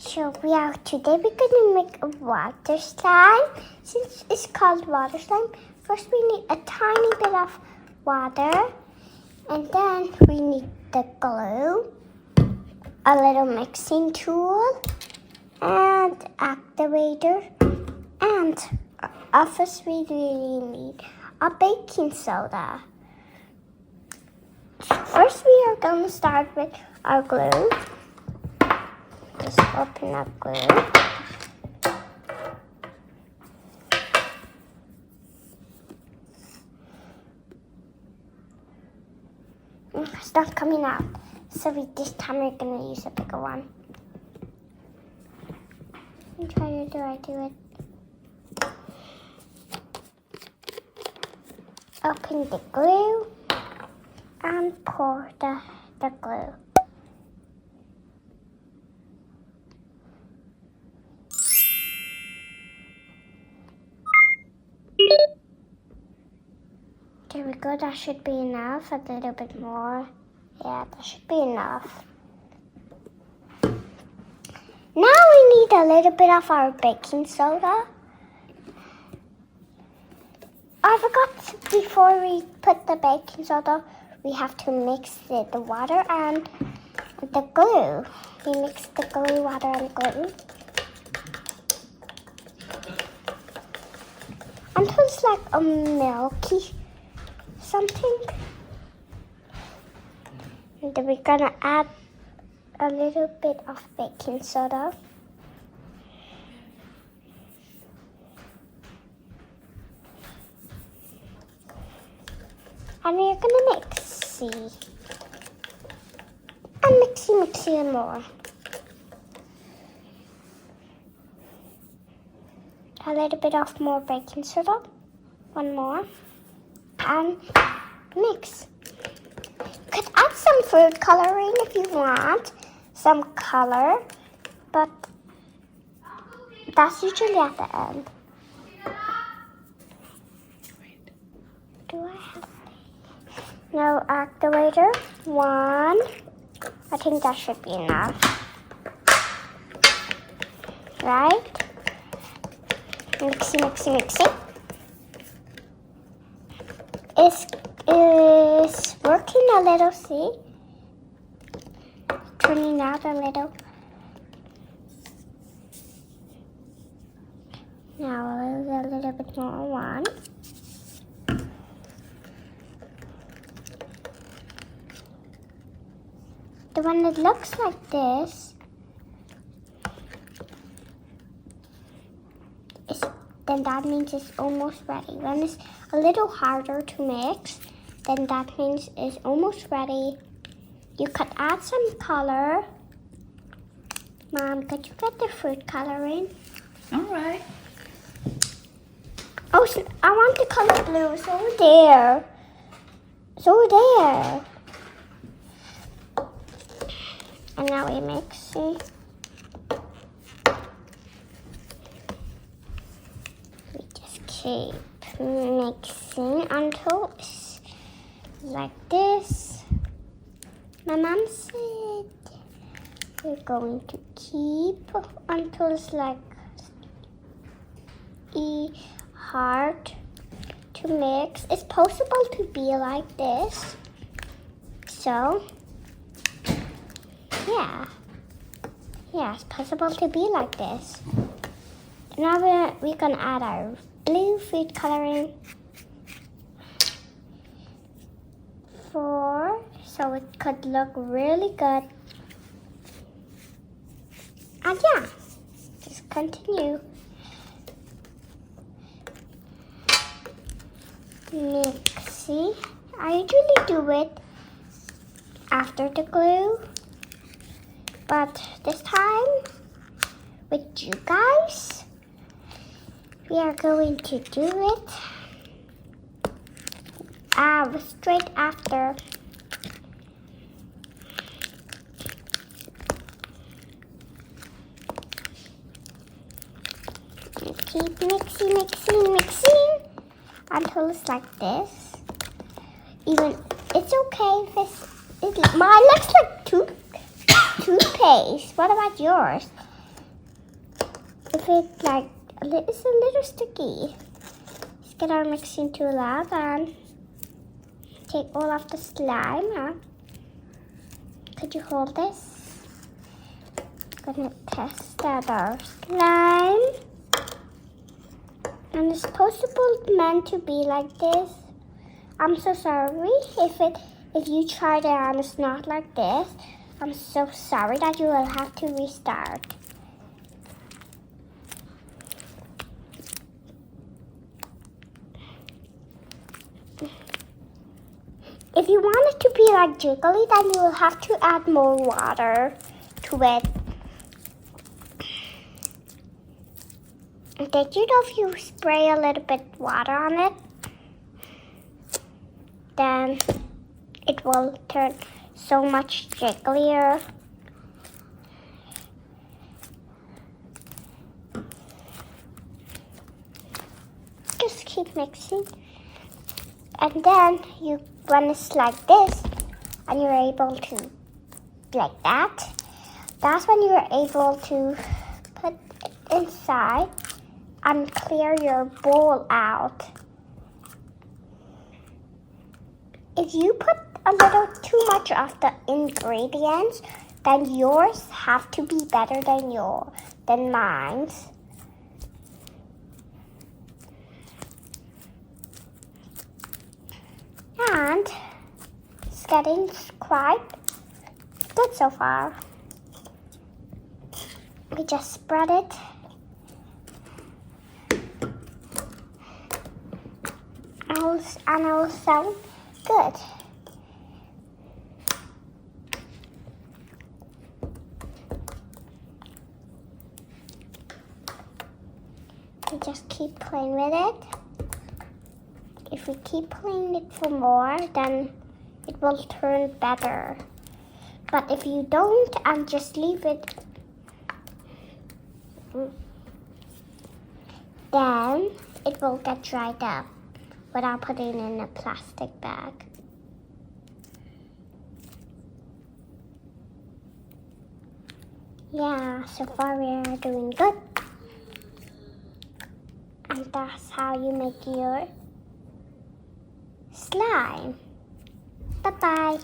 Today we're gonna make a water slime. Since it's called water slime, first we need a tiny bit of water, and then we need the glue, a little mixing tool, and activator, and first we really need a baking soda. So first we are gonna start with our glue. Just open up glue. It's not coming out. So this time we're going to use a bigger one. And try to do it. Open the glue and pour the glue. There we go, that should be enough. A little bit more. Yeah, that should be enough. Now we need a little bit of our baking soda. I forgot, before we put the baking soda, we have to mix the water and the glue. We mix the glue, water, and glue until it's like a milky something. And then we're gonna add a little bit of baking soda. And we're gonna mix. And mixy and more. A little bit of more baking soda. One more. And mix. You could add some food coloring if you want, some color, but that's usually at the end. Do I have no activator? One. I think that should be enough. Right? Mixy. It's working a little, see? Turning out a little. Now a little bit more. One. The one that looks like this then that means it's almost ready. When it's a little harder to mix, then that means it's almost ready. You could add some color. Mom, could you get the food coloring? All right. Oh, so I want the color blue. It's over there. It's over there. And now we mix. See? Keep mixing until it's like this. My mom said we're going to keep until it's like hard to mix. It's possible to be like this. So, yeah, it's possible to be like this. Now we're gonna add our blue food coloring so it could look really good. And yeah, just continue. Mixy. I usually do it after the glue, but this time with you guys, we are going to do it straight after. Keep mixing until it's like this. Even it's okay if mine looks like toothpaste. What about yours? if it's like it's a little sticky, let's get our mixing tool out and take all of the slime out. Could you hold this? I'm gonna test out our slime. And it's meant to be like this. I'm so sorry if you tried it and it's not like this. I'm so sorry that you will have to restart. If you want it to be like jiggly, then you will have to add more water to it. Did you know if you spray a little bit water on it, then it will turn so much jigglier. Just keep mixing. And then when it's like this, and you're able to, like that, that's when you're able to put it inside and clear your bowl out. If you put a little too much of the ingredients, then yours have to be better than mine's. And it's getting quite good so far. We just spread it. And it will sound good. We just keep playing with it. If we keep playing it for more, then it will turn better. But if you don't and just leave it, then it will get dried up without putting it in a plastic bag. Yeah, so far we are doing good. And that's how you make your slime. Bye-bye.